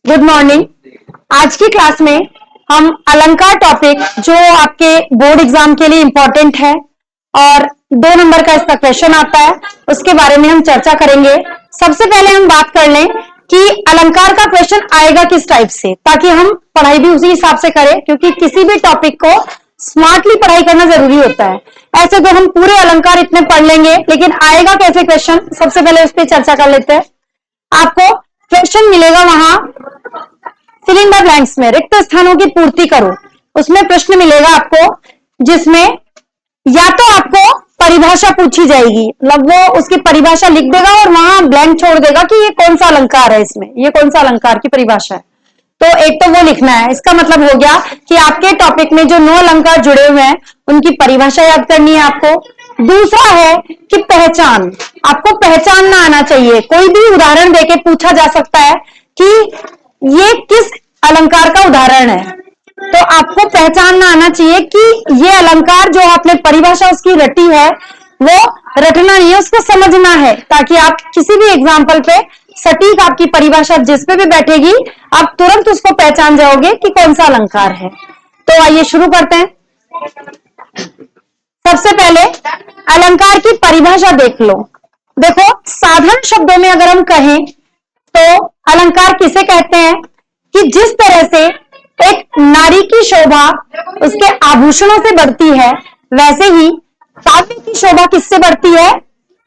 Good morning. आज की class में हम अलंकार टॉपिक जो आपके बोर्ड एग्जाम के लिए इंपॉर्टेंट है और 2 नंबर का इसका क्वेश्चन आता है उसके बारे में हम चर्चा करेंगे। सबसे पहले हम बात कर लें कि अलंकार का क्वेश्चन आएगा किस टाइप से, ताकि हम पढ़ाई भी उसी हिसाब से करें, क्योंकि किसी भी टॉपिक को स्मार्टली पढ़ाई करना जरूरी होता है। ऐसे तो हम पूरे अलंकार इतने पढ़ लेंगे, लेकिन आएगा कैसे क्वेश्चन, सबसे पहले उस पर चर्चा कर लेते हैं। आपको क्वेश्चन मिलेगा वहां फिल इन द ब्लैंक्स में, रिक्त स्थानों की पूर्ति करो। उसमें प्रश्न मिलेगा आपको जिसमें या तो आपको परिभाषा पूछी जाएगी, मतलब वो उसकी परिभाषा लिख देगा और वहां ब्लैंक छोड़ देगा कि ये कौन सा अलंकार है, इसमें ये कौन सा अलंकार की परिभाषा है। तो एक तो वो लिखना है। इसका मतलब हो गया कि आपके टॉपिक में जो 9 अलंकार जुड़े हुए हैं उनकी परिभाषा याद करनी है आपको। दूसरा है कि पहचान, आपको पहचानना आना चाहिए। कोई भी उदाहरण देके पूछा जा सकता है कि ये किस अलंकार का उदाहरण है, तो आपको पहचानना आना चाहिए कि ये अलंकार जो आपने परिभाषा उसकी रटी है वो रटना नहीं है, उसको समझना है, ताकि आप किसी भी एग्जाम्पल पे सटीक आपकी परिभाषा जिस पे भी बैठेगी आप तुरंत उसको पहचान जाओगे कि कौन सा अलंकार है। तो आइए शुरू करते हैं। सबसे पहले अलंकार की परिभाषा देख लो। देखो, साधारण शब्दों में अगर हम कहें तो अलंकार किसे कहते हैं कि जिस तरह से एक नारी की शोभा उसके आभूषणों से बढ़ती है, वैसे ही काव्य की शोभा किससे बढ़ती है,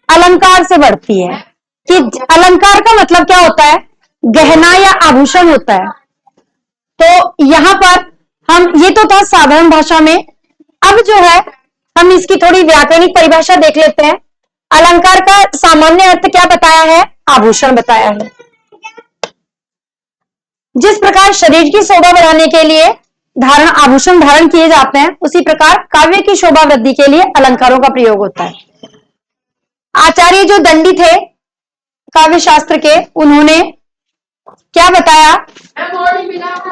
अलंकार से बढ़ती है। कि अलंकार का मतलब क्या होता है, गहना या आभूषण होता है। तो यहां पर हम, ये तो था साधारण भाषा में। अब जो है हम इसकी थोड़ी व्याकरणिक परिभाषा देख लेते हैं। अलंकार का सामान्य अर्थ क्या बताया है, आभूषण बताया है। जिस प्रकार शरीर की शोभा बढ़ाने के लिए आभूषण धारण किए जाते हैं, उसी प्रकार काव्य की शोभा वृद्धि के लिए अलंकारों का प्रयोग होता है। आचार्य जो दंडी थे काव्य शास्त्र के, उन्होंने क्या बताया,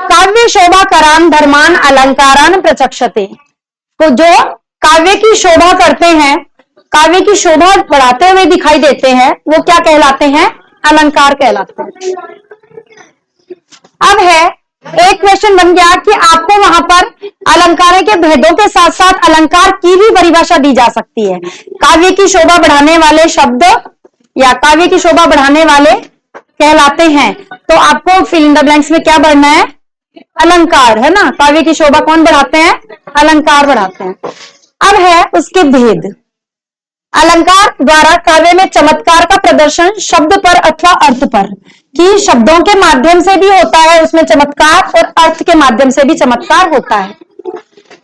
काव्य शोभा करान धर्मान अलंकारान प्रचक्षते। तो जो काव्य की शोभा करते हैं, काव्य की शोभा बढ़ाते हुए दिखाई देते हैं, वो क्या कहलाते हैं, अलंकार कहलाते हैं। अब है एक क्वेश्चन बन गया कि आपको वहां पर अलंकारों के भेदों के साथ साथ अलंकार की भी परिभाषा दी जा सकती है। काव्य की शोभा बढ़ाने वाले शब्द या काव्य की शोभा बढ़ाने वाले कहलाते हैं। तो आपको फिल इन द ब्लैंक्स में क्या बढ़ना है, अलंकार, है ना। काव्य की शोभा कौन बढ़ाते हैं, अलंकार बढ़ाते हैं। अब है उसके भेद। अलंकार द्वारा काव्य में चमत्कार का प्रदर्शन शब्द पर अथवा अर्थ पर, कि शब्दों के माध्यम से भी होता है उसमें चमत्कार और अर्थ के माध्यम से भी चमत्कार होता है।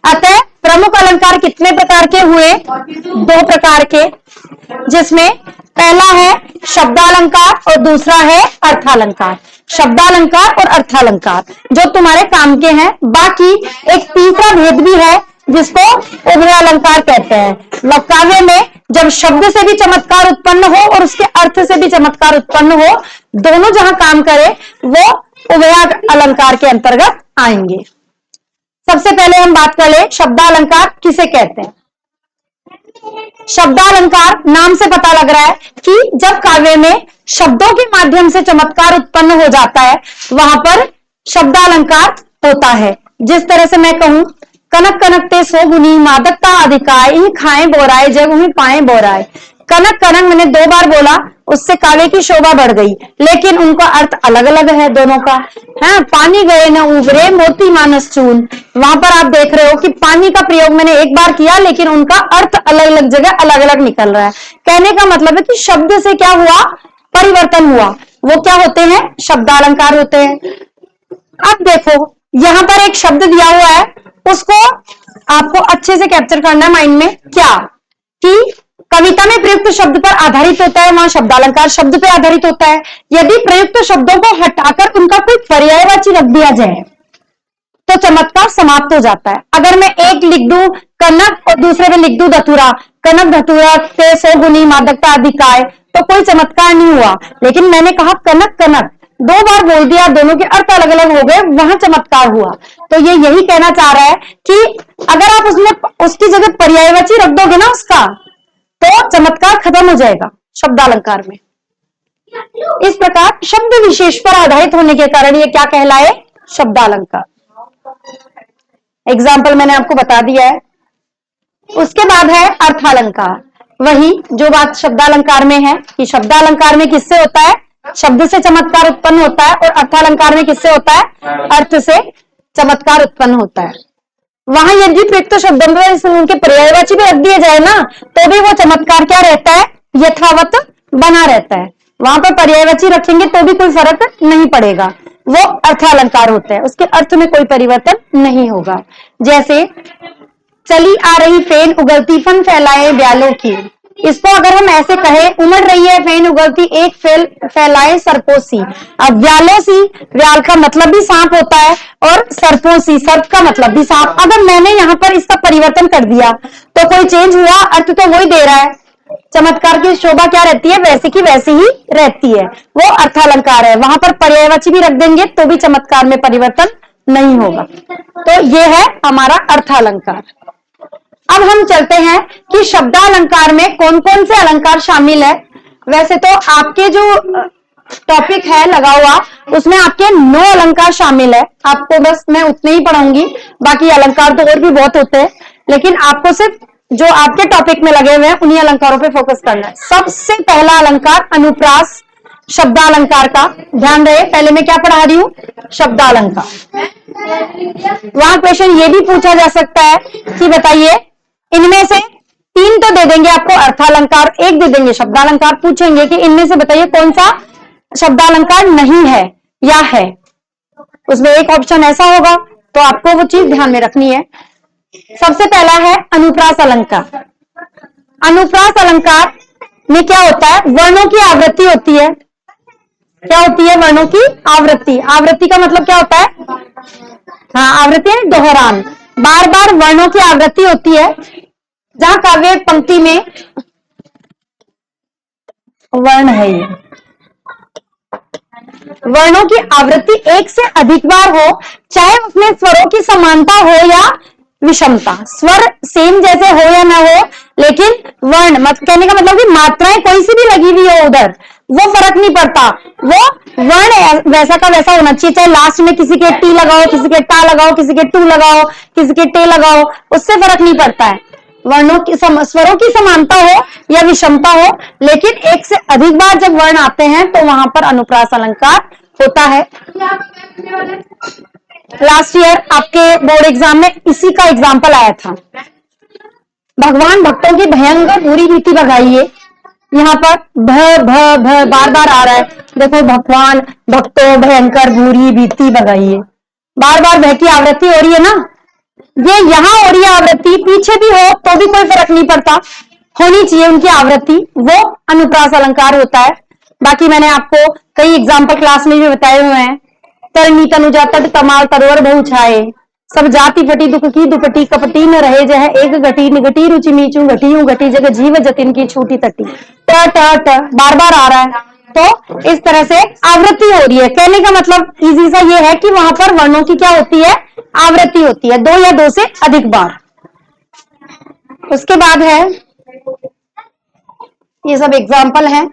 अतः प्रमुख अलंकार कितने प्रकार के हुए, 2 प्रकार के, जिसमें पहला है शब्दालंकार और दूसरा है अर्थालंकार। शब्दालंकार और अर्थालंकार जो तुम्हारे काम के हैं। बाकी एक तीसरा भेद भी है जिसको उभय अलंकार कहते हैं। काव्य में जब शब्द से भी चमत्कार उत्पन्न हो और उसके अर्थ से भी चमत्कार उत्पन्न हो, दोनों जहां काम करे वो उभय अलंकार के अंतर्गत आएंगे। सबसे पहले हम बात कर ले शब्दालंकार किसे कहते हैं। शब्दालंकार नाम से पता लग रहा है कि जब काव्य में शब्दों के माध्यम से चमत्कार उत्पन्न हो जाता है, वहां पर शब्दालंकार होता है। जिस तरह से मैं कहूं, कनक कनकते सो गुनी मादकता अधिकाय खाएं बोराए जग हुई पाए बोराए। कनक कनक मैंने 2 बार बोला, उससे काव्य की शोभा बढ़ गई, लेकिन उनका अर्थ अलग अलग है दोनों का। है पानी गए न उबरे मोती मानस चून, वहां पर आप देख रहे हो कि पानी का प्रयोग मैंने एक बार किया, लेकिन उनका अर्थ अलग अलग जगह अलग अलग निकल रहा है। कहने का मतलब है कि शब्द से क्या हुआ, परिवर्तन हुआ। वो क्या होते हैं, शब्दालंकार होते हैं। अब देखो यहां पर एक शब्द दिया हुआ है, उसको आपको अच्छे से कैप्चर करना है माइंड में। क्या कि कविता में प्रयुक्त शब्द पर आधारित होता है, वहां शब्दालंकार शब्द पर आधारित होता है। यदि प्रयुक्त शब्दों को हटाकर उनका कोई पर्यायवाची रख दिया जाए तो चमत्कार समाप्त हो जाता है। अगर मैं एक लिख दूं कनक और दूसरे में लिख दूं धतूरा, कनक धतूरा ते सो गुनी मादकता अधिकाय, तो कोई चमत्कार नहीं हुआ। लेकिन मैंने कहा कनक कनक, 2 बार बोल दिया, दोनों के अर्थ अलग अलग हो गए, वहां चमत्कार हुआ। तो ये यही कहना चाह रहा है कि अगर आप उसमें उसकी जगह पर्यायवाची रख दोगे ना उसका, तो चमत्कार खत्म हो जाएगा शब्दालंकार में। इस प्रकार शब्द विशेष पर आधारित होने के कारण ये क्या कहलाए? शब्दालंकार। एग्जाम्पल मैंने आपको बता दिया है। उसके बाद है अर्थालंकार। वही जो बात शब्दालंकार में है कि शब्दालंकार में किससे होता है? शब्द से चमत्कार उत्पन्न होता है, और अर्थालंकार में किससे होता है? अर्थ से चमत्कार उत्पन्न होता है। वहां यदि प्रयुक्त शब्द उनके पर्यायवाची भी रख दिए जाए ना, तो भी वो चमत्कार क्या रहता है? यथावत बना रहता है। वहां पर पर्यायवाची रखेंगे तो भी कोई फर्क नहीं पड़ेगा, वो अर्थालंकार होता है, उसके अर्थ में कोई परिवर्तन नहीं होगा। जैसे चली आ रही फेन उगलती फन फैलाए ब्यालों की, इसको अगर हम ऐसे कहें, उमड़ रही है फेन उगलती एक फैलाए सरपोसी। अब व्यालोसी, व्याल का मतलब भी सांप होता है, और सरपोसी, सर्प का मतलब भी सांप। अगर मैंने यहाँ पर इसका परिवर्तन कर दिया तो कोई चेंज हुआ? अर्थ तो वही दे रहा है। चमत्कार की शोभा क्या रहती है? वैसी की वैसी ही रहती है, वो अर्थालंकार है। वहां पर पर्यायवाची भी रख देंगे तो भी चमत्कार में परिवर्तन नहीं होगा। तो ये है हमारा अर्थालंकार। अब हम चलते हैं कि शब्दालंकार में कौन कौन से अलंकार शामिल है। वैसे तो आपके जो टॉपिक है लगा हुआ, उसमें आपके 9 अलंकार शामिल है। आपको बस मैं उतने ही पढ़ाऊंगी, बाकी अलंकार तो और भी बहुत होते हैं, लेकिन आपको सिर्फ जो आपके टॉपिक में लगे हुए हैं उन्हीं अलंकारों पे फोकस करना है। सबसे पहला अलंकार अनुप्रास शब्दालंकार का। ध्यान रहे, पहले मैं क्या पढ़ा रही हूं? शब्दालंकार। वहां क्वेश्चन ये भी पूछा जा सकता है कि बताइए, इनमें से 3 तो दे देंगे आपको अर्थालंकार, 1 दे देंगे शब्दालंकार। पूछेंगे कि इनमें से बताइए कौन सा शब्दालंकार नहीं है या है। उसमें एक ऑप्शन ऐसा होगा, तो आपको वो चीज ध्यान में रखनी है। सबसे पहला है अनुप्रास अलंकार। अनुप्रास अलंकार में क्या होता है? वर्णों की आवृत्ति होती है। क्या होती है? वर्णों की आवृत्ति। आवृत्ति का मतलब क्या होता है? हाँ, आवृत्ति है दोहरान। बार बार वर्णों की आवृत्ति होती है। जहां काव्य पंक्ति में वर्ण है, ये वर्णों की आवृत्ति एक से अधिक बार हो, चाहे उसमें स्वरों की समानता हो या विषमता। स्वर सेम जैसे हो या ना हो, लेकिन वर्ण कहने का मतलब कि मात्राएं कोई सी भी लगी हुई हो उधर, वो फर्क नहीं पड़ता। वो वर्ण वैसा का वैसा होना चाहिए। चाहे लास्ट में किसी के टी लगाओ, किसी के टा लगाओ, किसी के टू लगाओ, किसी के टे लगाओ, उससे फर्क नहीं पड़ता है। वर्णों की स्वरों की समानता हो या विषमता हो, लेकिन एक से अधिक बार जब वर्ण आते हैं तो वहां पर अनुप्रास अलंकार होता है। लास्ट ईयर आपके बोर्ड एग्जाम में इसी का एग्जाम्पल आया था। भगवान भक्तों की भयंकर बुरी भीति भगाइए। यहाँ पर भ बार बार आ रहा है। देखो, भगवान भक्तों भयंकर बुरी भीति भगाइए, बार बार भय की आवृत्ति हो रही है ना। ये यहाँ हो रही है आवृत्ति, पीछे भी हो तो भी कोई फर्क नहीं पड़ता, होनी चाहिए उनकी आवृत्ति, वो अनुप्रास अलंकार होता है। बाकी मैंने आपको कई एग्जाम्पल क्लास में भी बताए हुए हैं। तरनी तनुजा तट तमाल तरवर बहु छाए, सब जाति फटी दुख की दुपटी कपटी न रहे जह एक घटी निगटी रुचि मीचू घटी हूं घटी जगह जीव जतिन की छूटी तटी। ट ट ट बार बार आ रहा है, तो इस तरह से आवृत्ति हो रही है। कहने का मतलब इजी सा ये है कि वहां पर वर्णों की क्या होती है? आवृत्ति होती है, 2 या 2 से अधिक बार। उसके बाद है, ये सब एग्जाम्पल हैं,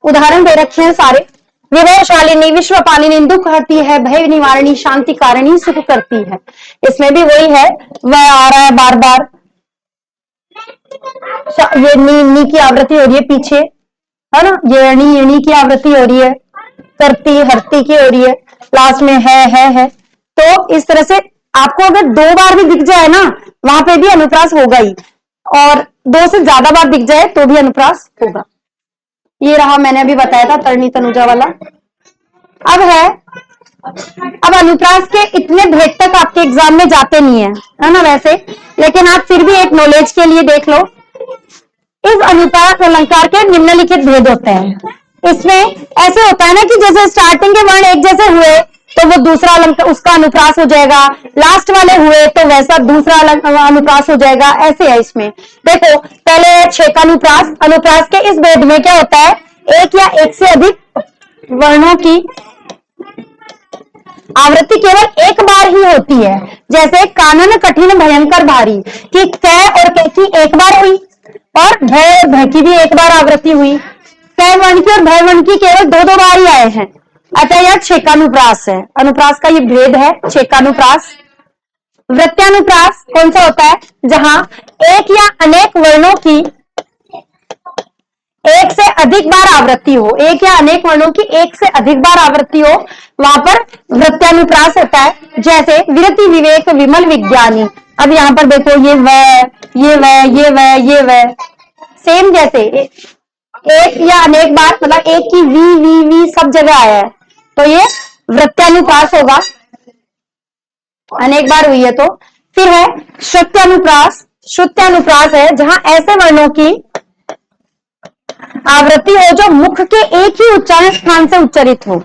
उदाहरण दे रखे हैं सारे। विभवशालिनी विश्वपालिनी दुख हरती है, भय निवारणी शांति कारिणी सुख करती है। इसमें भी वही है, वह आ रहा है बार बार। ये नी की आवृत्ति हो रही है पीछे, है ना। ये णी की आवृत्ति हो रही है, करती हरती की हो रही है, लास्ट में है। तो इस तरह से आपको अगर 2 बार भी दिख जाए ना, वहां पे भी अनुप्रास होगा ही, और 2 से ज्यादा बार दिख जाए तो भी अनुप्रास होगा। ये रहा, मैंने अभी बताया था तरनी तनुजा वाला। अब अनुप्रास के इतने भेद तक आपके एग्जाम में जाते नहीं है ना वैसे, लेकिन आप फिर भी एक नॉलेज के लिए देख लो। इस अनुप्रास अलंकार के निम्नलिखित भेद होते हैं। इसमें ऐसे होता है ना कि जैसे स्टार्टिंग के वर्ण एक जैसे हुए तो वो दूसरा अलंकार उसका अनुप्रास हो जाएगा, लास्ट वाले हुए तो वैसा दूसरा अनुप्रास हो जाएगा। ऐसे है इसमें। देखो, पहले छेकानुप्रास। अनुप्रास के इस भेद में क्या होता है? एक या एक से अधिक वर्णों की आवृत्ति केवल एक बार ही होती है। जैसे कानन कठिन भयंकर भारी की कै और कै की एक बार हुई, और भय की भी एक बार आवृत्ति हुई। कै वर्ण की और भय वर्ण की केवल दो दो बार ही आए हैं, अतः यह छेकानुप्रास है। अनुप्रास का ये भेद है, छेकानुप्रास। वृत्यानुप्रास कौन सा होता है? जहां एक या अनेक वर्णों की एक से अधिक बार आवृत्ति हो, एक या अनेक वर्णों की एक से अधिक बार आवृत्ति हो, वहां पर वृत्यानुप्रास होता है। जैसे विरति विवेक विमल विज्ञानी। अब यहां पर देखो, ये व, ये व, ये व, ये व, सेम जैसे एक या अनेक बार, मतलब एक की वी सब जगह आया है, तो ये वृत्यानुप्रास होगा, अनेक बार हुई है तो। फिर है श्रुत्यानुप्रास। श्रुत्यानुप्रास है जहां ऐसे वर्णों की आवृत्ति हो जो मुख के एक ही उच्चारण स्थान से उच्चरित हो।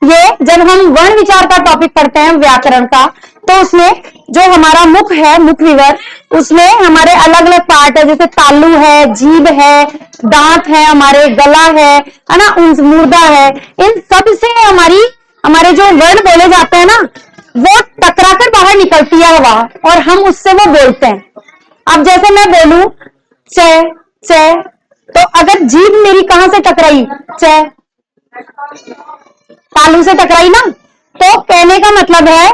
ये जब हम वर्ण विचार का टॉपिक पढ़ते हैं व्याकरण का, तो उसमें जो हमारा मुख है, मुख विवर, उसमें हमारे अलग अलग पार्ट है, जैसे तालु है, जीभ है, दांत है, हमारे गला है ना, मूर्धा है। इन सब से हमारे जो वर्ण बोले जाते हैं ना, वो टकराकर बाहर निकलती है हवा, और हम उससे वो बोलते हैं। अब जैसे मैं बोलूं च च, तो अगर जीभ मेरी कहां से टकराई? च, तालू से टकराई ना, तो कहने का मतलब है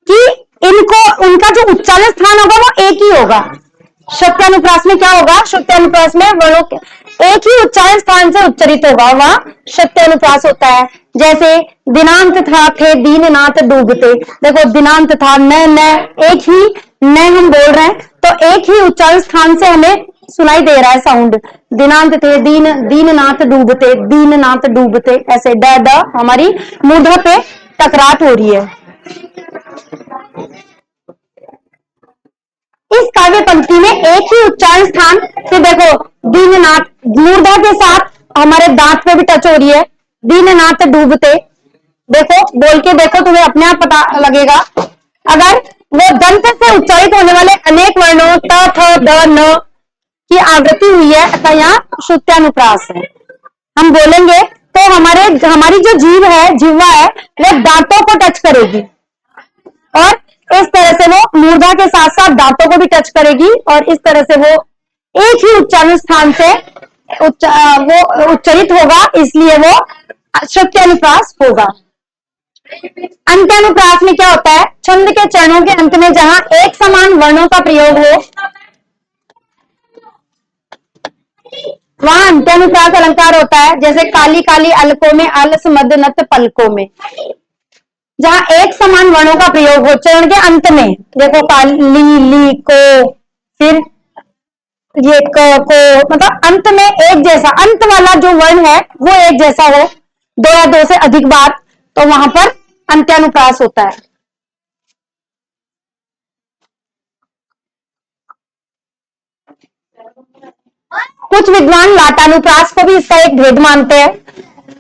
कि इनको, उनका जो उच्चारण स्थान होगा वो एक ही होगा। श्रुत्यानुप्रास में क्या होगा? श्रुत्यानुप्रास में वर्णों के एक ही उच्चारण स्थान से उच्चरित होगा, वह श्रुत्यानुप्रास होता है। जैसे दिनांत था थे दीननाथ डूबते, देखो दिनांत था, न एक ही न हम बोल रहे हैं, तो एक ही उच्चारण स्थान से हमें सुनाई दे रहा है साउंड। दिनांत थे दीननाथ डूबते, दीननाथ डूबते, ऐसे ड ड हमारी मूर्धा पे टकराट हो रही है। इस काव्य पंक्ति में एक ही उच्चारण स्थान से देखो, दीननाथ मूर्धा के साथ हमारे दांत पे भी टच हो रही है, दीननाथ डूबते। देखो बोल के देखो, तुम्हें अपने आप पता लगेगा। अगर वो दंत से उच्चारित होने वाले अनेक वर्णों त थ द न की आवृत्ति हुई है, अतः यहाँ श्रुत्यानुप्रास है। हम बोलेंगे तो हमारी जो जीभ है, जिह्वा है, वो दांतों को टच करेगी, और इस तरह से वो मूर्धा के साथ साथ दांतों को भी टच करेगी, और इस तरह से वो एक ही उच्चारण स्थान से वो उच्चरित होगा, इसलिए वो श्रुत्यानुप्रास होगा। अंत्यानुप्रास में क्या होता है? छंद के चरणों के अंत में जहां एक समान वर्णों का प्रयोग हो, वहां अंत्यानुप्रास अलंकार होता है। जैसे काली काली अलकों में, अलस मद नत पलकों में, जहां एक समान वर्णों का प्रयोग हो चरण के अंत में। देखो काली ली को, फिर ये क को, मतलब अंत में एक जैसा, अंत वाला जो वर्ण है वो एक जैसा हो, दो या दो से अधिक बार, तो वहां पर अंत्यानुप्रास होता है। कुछ विद्वान लाटानुप्रास को भी इसका एक भेद मानते हैं।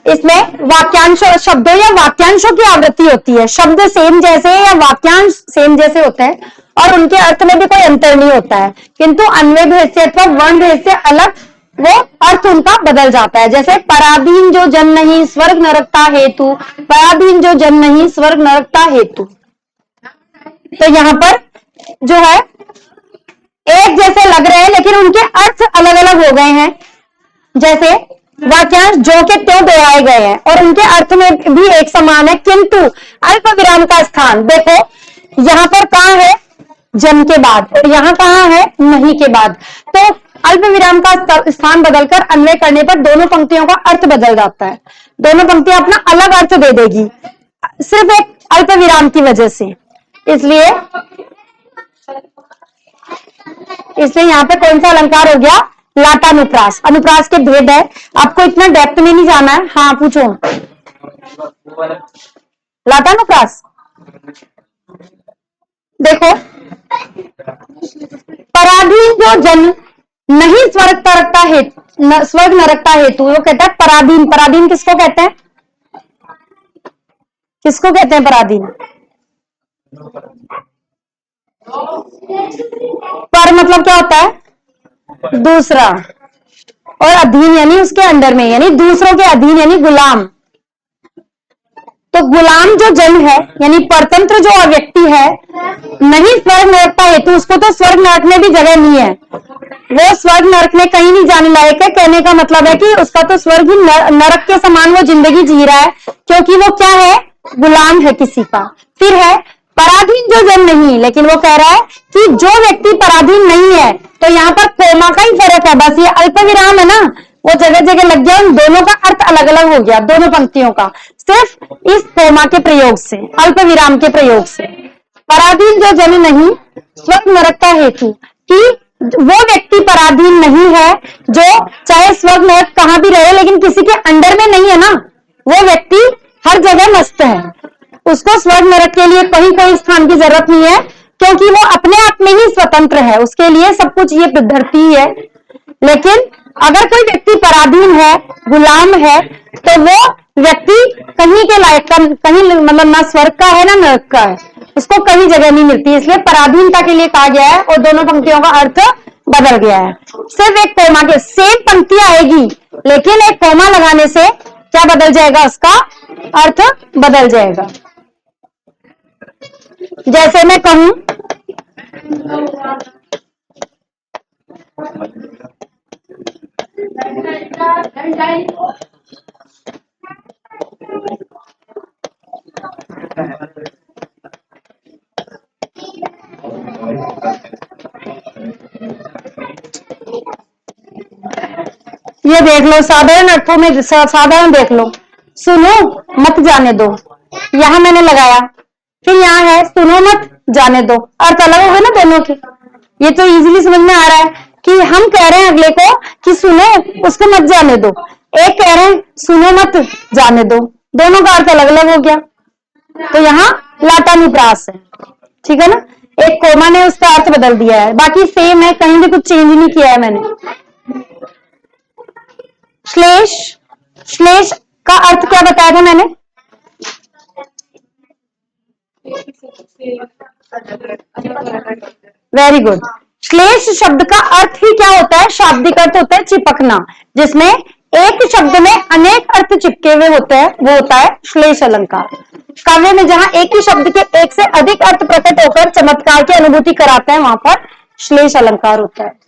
इसमें वाक्यांश शब्दों या वाक्यांशों की आवृत्ति होती है, शब्द सेम जैसे या वाक्यांश सेम जैसे होते हैं, और उनके अर्थ में भी कोई अंतर नहीं होता है, किंतु अन्वय भेद से अथवा वर्ण भेद से अलग वो अर्थ उनका बदल जाता है। जैसे पराधीन जो जन नहीं स्वर्ग नरकता हेतु, पराधीन जो जन नहीं स्वर्ग नरकता हेतु, तो यहाँ पर जो है एक जैसे लग रहे हैं, लेकिन उनके अर्थ अलग अलग हो गए हैं। जैसे वाक्यांश जो के त्यों दोहराए गए हैं, और उनके अर्थ में भी एक समान है, किंतु अल्प विराम का स्थान देखो, यहां पर कहां है? जन के बाद, और यहां कहां है? नहीं के बाद। तो अल्प विराम का स्थान बदलकर अन्वय करने पर दोनों पंक्तियों का अर्थ बदल जाता है, दोनों पंक्तियां अपना अलग अर्थ दे देगी, सिर्फ एक अल्प विराम की वजह से। इसलिए यहां पे कौन सा अलंकार हो गया? लाटानुप्रास। अनुप्रास के भेद है, आपको इतना डेप्थ में नहीं जाना है। हाँ पूछो। लाटानुप्रास देखो, पराधीन जो जन नहीं स्वर्ग नरकता हेतु, वो कहता है पराधीन। पराधीन किसको कहते हैं? किसको कहते हैं पराधीन? पर मतलब क्या होता है? दूसरा, और अधीन यानी उसके अंडर में, यानी दूसरों के अधीन, यानी गुलाम। तो गुलाम जो जन है, यानी परतंत्र जो व्यक्ति है, नहीं स्वर्ग नरकता हेतु, उसको तो स्वर्ग नरक में भी जगह नहीं है, वो स्वर्ग नरक में कहीं नहीं जाने लायक है। कहने का मतलब है कि उसका तो स्वर्ग ही नरक के समान वो जिंदगी जी रहा है, क्योंकि वो क्या है, गुलाम है किसी का। फिर है पराधीन जो जन नहीं, लेकिन वो कह रहा है कि जो व्यक्ति पराधीन नहीं है, तो यहाँ पर कोमा का ही फर्क है, बस ये अल्प विराम है ना, वो जगह जगह लग गया, उन दोनों का अर्थ अलग अलग हो गया, दोनों पंक्तियों का, सिर्फ इस कोमा के प्रयोग से, अल्प विराम के प्रयोग से। पराधीन जो जन नहीं स्वर्ग नरक का हेतु, कि वो व्यक्ति पराधीन नहीं है जो चाहे स्वर्ग नरक कहां भी रहे, लेकिन किसी के अंडर में नहीं है ना, वो व्यक्ति हर जगह मस्त है, उसको स्वर्ग नरक के लिए कहीं कोई स्थान की जरूरत नहीं है, क्योंकि वो अपने आप में ही स्वतंत्र है, उसके लिए सब कुछ ये धरती ही है। लेकिन अगर कोई व्यक्ति पराधीन है, गुलाम है, तो वो व्यक्ति कहीं के लायक का, कहीं मतलब ना स्वर्ग का है ना नरक का है, उसको कहीं जगह नहीं मिलती, इसलिए पराधीनता के लिए कहा गया है, और दोनों पंक्तियों का अर्थ बदल गया है। सिर्फ एक कोमा के सेम पंक्ति आएगी, लेकिन एक कोमा लगाने से क्या बदल जाएगा, उसका अर्थ बदल जाएगा। जैसे मैं कहूं ये देख लो, साधारण अर्थों में साधारण देख लो, सुनो मत जाने दो, यहां मैंने लगाया, फिर यहाँ है सुनो मत जाने दो, अर्थ अलग हो गए ना दोनों के। ये तो इजीली समझ में आ रहा है कि हम कह रहे हैं अगले को कि सुनो, उसको मत जाने दो, एक कह रहे हैं सुनो मत जाने दो, दोनों का अर्थ अलग अलग हो गया, तो यहाँ लाटानुप्रास है, ठीक है ना, एक कोमा ने उसका अर्थ बदल दिया है, बाकी सेम है, कहीं भी कुछ चेंज नहीं किया है मैंने। श्लेष, श्लेष का अर्थ क्या बताया था मैंने, वेरी गुड। श्लेष शब्द का अर्थ ही क्या होता है, शाब्दिक अर्थ होता है चिपकना, जिसमें एक शब्द में अनेक अर्थ चिपके हुए होते हैं, वो होता है श्लेष अलंकार। काव्य में जहां एक ही शब्द के एक से अधिक अर्थ प्रकट होकर चमत्कार की अनुभूति कराते हैं, वहां पर श्लेष अलंकार होता है।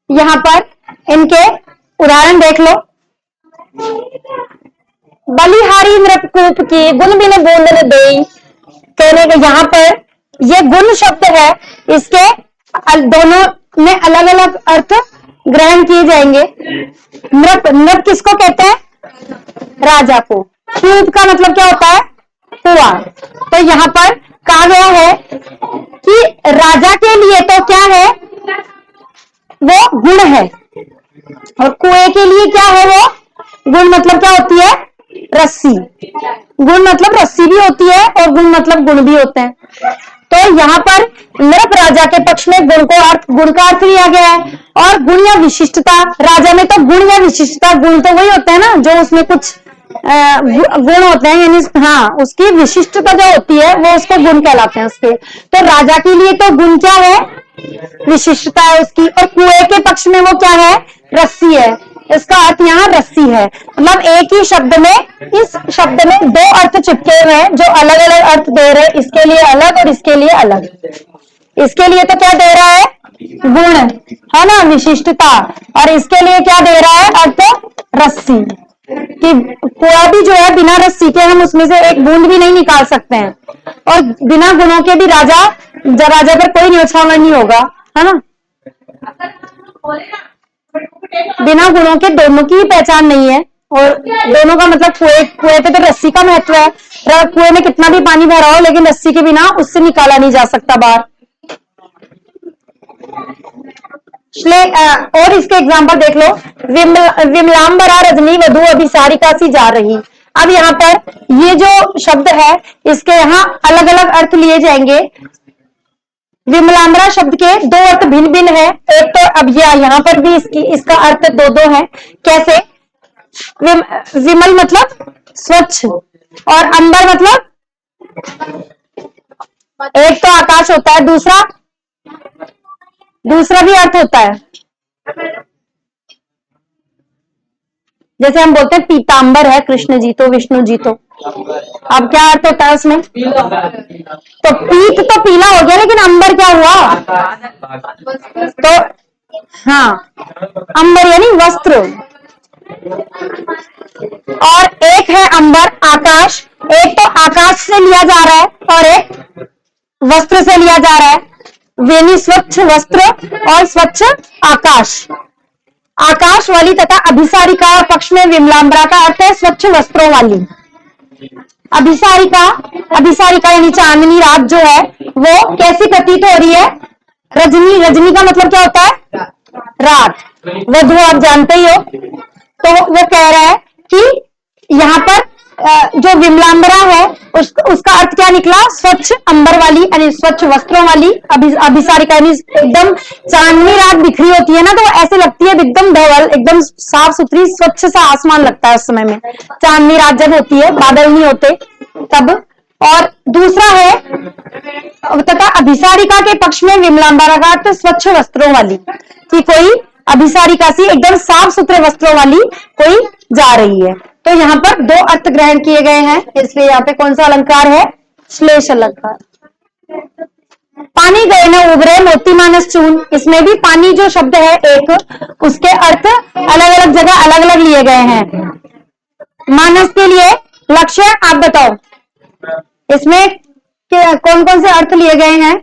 यहां पर इनके उदाहरण देख लो, बलिहारी नृपकूप की गुण बिन बोलने दे, कहने के यहाँ पर ये गुण शब्द है, इसके दोनों में अलग अलग अर्थ ग्रहण किए जाएंगे। नृप, नृप किसको कहते हैं, राजा को। कूप का मतलब क्या होता है, कुआं। तो यहाँ पर कहा गया है कि राजा के लिए तो क्या है, वो गुण है, और कुएं के लिए क्या है, वो गुण मतलब क्या होती है, रस्सी। गुण मतलब रस्सी भी होती है, और गुण मतलब गुण भी होते हैं। तो यहाँ पर नृप राजा के पक्ष में गुण का अर्थ लिया गया है, और गुण या विशिष्टता, राजा में तो गुण या विशिष्टता, गुण तो वही होते हैं ना जो उसमें कुछ गुण होते हैं, यानी हाँ उसकी विशिष्टता जो होती है वो उसको गुण कहलाते हैं उसके। तो राजा के लिए तो गुण क्या है, विशिष्टता है उसकी, और कुएं के पक्ष में वो क्या है, रस्सी है, इसका अर्थ यहाँ रस्सी है। मतलब एक ही शब्द में, इस शब्द में दो अर्थ चिपके हुए हैं जो अलग अलग अर्थ दे रहे हैं, इसके लिए अलग और इसके लिए अलग। इसके लिए तो क्या दे रहा है, गुण है ना, विशिष्टता, और इसके लिए क्या दे रहा है, अर्थ रस्सी, कि कुआं भी जो है बिना रस्सी के हम उसमें से एक बूंद भी नहीं निकाल सकते हैं, और बिना गुणों के भी राजा पर कोई न्यौछावर नहीं होगा, है ना। बिना गुणों के दोनों की ही पहचान नहीं है, और दोनों का मतलब कुएं पे तो रस्सी का महत्व है, कुएं में कितना भी पानी भरा हो, लेकिन रस्सी के बिना उससे निकाला नहीं जा सकता बाहर। और इसके एग्जाम्पल देख लो, विमलांबरा रजनी वधु अभिसारिका सी जा रही। अब यहाँ पर ये जो शब्द है, इसके यहाँ अलग अलग अर्थ लिए जाएंगे। विमलांबरा शब्द के दो अर्थ भिन्न भिन्न है, एक तो अब यहाँ पर भी इसका अर्थ दो है। कैसे, विमल मतलब स्वच्छ, और अंबर मतलब एक तो आकाश होता है, दूसरा भी अर्थ होता है, जैसे हम बोलते हैं पीतांबर है कृष्ण जी तो विष्णु जी तो, अब क्या अर्थ होता है उसमें? तो पीत तो पीला हो गया, लेकिन अंबर क्या हुआ? तो हाँ, अंबर यानी वस्त्र। और एक है अंबर आकाश, एक तो आकाश से लिया जा रहा है और एक वस्त्र से लिया जा रहा है। वेणी स्वच्छ वस्त्र और स्वच्छ आकाश। आकाश वाली तथा अभिसारिका पक्ष में विमलांबरा का अर्थ है स्वच्छ वस्त्रों वाली। अभिसारिका, अभिसारिका यानी चांदनी रात जो है वो कैसी प्रतीत हो रही है? रजनी, रजनी का मतलब क्या होता है? रात। वधु आप जानते ही हो। तो वो कह रहा है कि यहाँ पर जो विमलांबरा है उसका अर्थ क्या निकला? स्वच्छ अंबर वाली यानी स्वच्छ वस्त्रों वाली। अभिसारिका यानी एकदम चांदनी रात बिखरी होती है ना, तो ऐसे लगती है एकदम धवल, एकदम साफ सुथरी स्वच्छ सा आसमान लगता है उस समय में, चांदनी रात जब होती है, बादल नहीं होते तब। और दूसरा है तथा अभिसारिका के पक्ष में विमलांबरा का अर्थ स्वच्छ वस्त्रों वाली, कि कोई अभिसारिका सी एकदम साफ सुथरे वस्त्रों वाली कोई जा रही है। तो यहाँ पर दो अर्थ ग्रहण किए गए हैं, इसलिए यहाँ पे कौन सा अलंकार है? श्लेष अलंकार। पानी गए न उबरे मोती मानस चून, इसमें भी पानी जो शब्द है एक, उसके अर्थ अलग अलग जगह अलग अलग लिए गए हैं। मानस के लिए लक्ष्य आप बताओ, इसमें कौन कौन से अर्थ लिए गए हैं?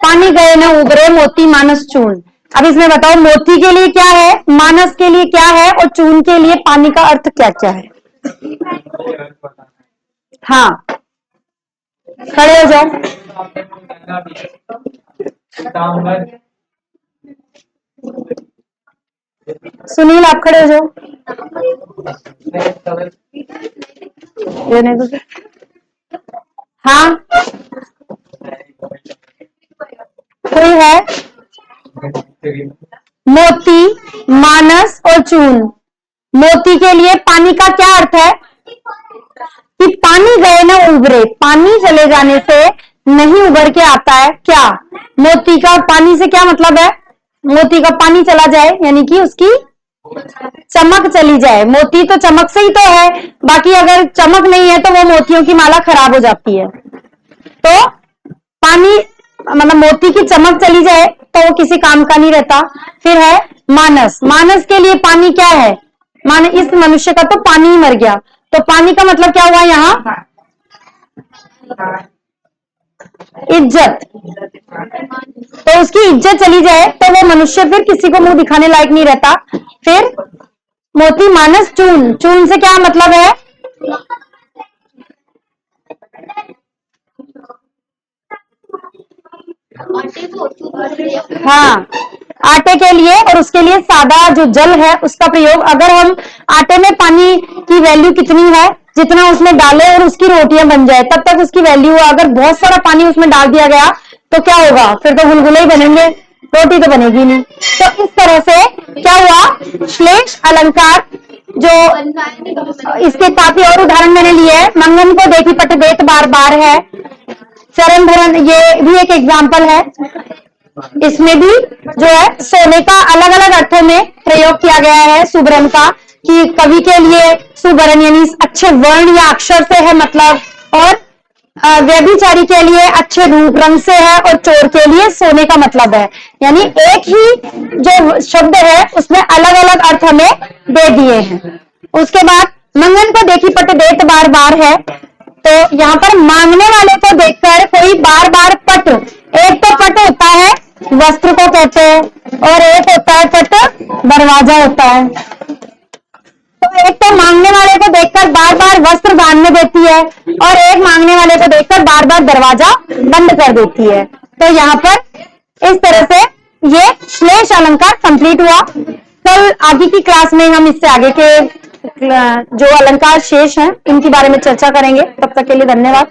पानी गए न उबरे मोती मानस चून। अब इसमें बताओ मोती के लिए क्या है, मानस के लिए क्या है और चून के लिए पानी का अर्थ क्या क्या है? हाँ, खड़े हो जाओ। सुनील आप खड़े हो जाओ। हाँ, कोई है? मोती, मानस और चून। मोती के लिए पानी का क्या अर्थ है? कि पानी गए ना उभरे, पानी चले जाने से नहीं उभर के आता है क्या? मोती का पानी से क्या मतलब है? मोती का पानी चला जाए यानी कि उसकी चमक चली जाए। मोती तो चमक से ही तो है, बाकी अगर चमक नहीं है तो वो मोतियों की माला खराब हो जाती है। तो पानी मतलब मोती की चमक चली जाए तो वो किसी काम का नहीं रहता। फिर है मानस, मानस के लिए पानी क्या है? माने इस मनुष्य का तो पानी ही मर गया, तो पानी का मतलब क्या हुआ यहाँ? इज्जत। तो उसकी इज्जत चली जाए तो वो मनुष्य फिर किसी को मुंह दिखाने लायक नहीं रहता। फिर मोती मानस चून, चून से क्या मतलब है? हाँ, आटे के लिए और उसके लिए सादा जो जल है उसका प्रयोग। अगर हम आटे में पानी की वैल्यू कितनी है, जितना उसमें डाले और उसकी रोटियां बन जाए तब तक उसकी वैल्यू है। अगर बहुत सारा पानी उसमें डाल दिया गया तो क्या होगा? फिर तो गुलगुले ही बनेंगे, रोटी तो बनेगी नहीं। तो इस तरह से क्या हुआ? श्लेष अलंकार जो इसके काफी और उदाहरण मैंने लिए हैं। मंगन को देखी पट देत बार बार है, चरण भरण ये भी एक एग्जाम्पल है। इसमें भी जो है सोने का अलग अलग अर्थों में प्रयोग किया गया है सुबरन का, कि कवि के लिए सुबरन यानी अच्छे वर्ण या अक्षर से है मतलब, और व्यभिचारी के लिए अच्छे रूप रंग से है, और चोर के लिए सोने का मतलब है। यानी एक ही जो शब्द है उसमें अलग अलग अर्थ हमें दे दिए हैं। उसके बाद मंगन को देखी पट देत बार बार है, तो यहाँ पर मांगने वाले को देखकर कोई बार बार पट, एक तो पट होता है वस्त्र को कहते हैं और एक होता है पट दरवाजा होता है। तो एक तो मांगने वाले को देखकर बार बार वस्त्र दान में देती है और एक मांगने वाले को देखकर बार बार दरवाजा बंद कर देती है। तो यहाँ पर इस तरह से ये श्लेष अलंकार कंप्लीट हुआ। कल आगे की क्लास में हम इससे आगे के जो अलंकार शेष हैं इनके बारे में चर्चा करेंगे। तब तक के लिए धन्यवाद।